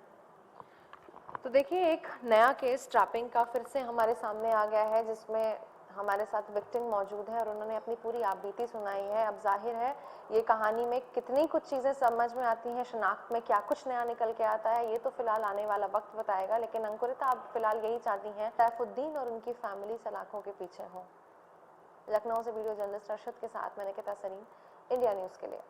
[SPEAKER 1] तो देखिए एक नया केस ट्रैपिंग का फिर से हमारे सामने आ गया है, जिसमें हमारे साथ विक्टिम मौजूद है और उन्होंने अपनी पूरी आपबीती सुनाई है। अब जाहिर है ये कहानी में कितनी कुछ चीज़ें समझ में आती हैं, शनाख्त में क्या कुछ नया निकल के आता है, ये तो फिलहाल आने वाला वक्त बताएगा। लेकिन अंकुरिता आप फिलहाल यही चाहती हैं सैफुद्दीन और उनकी फैमिली सलाखों के पीछे हो। लखनऊ से वीडियो जर्नलिस्ट अरशद के साथ मैं निकिता सलीम, इंडिया न्यूज़ के लिए।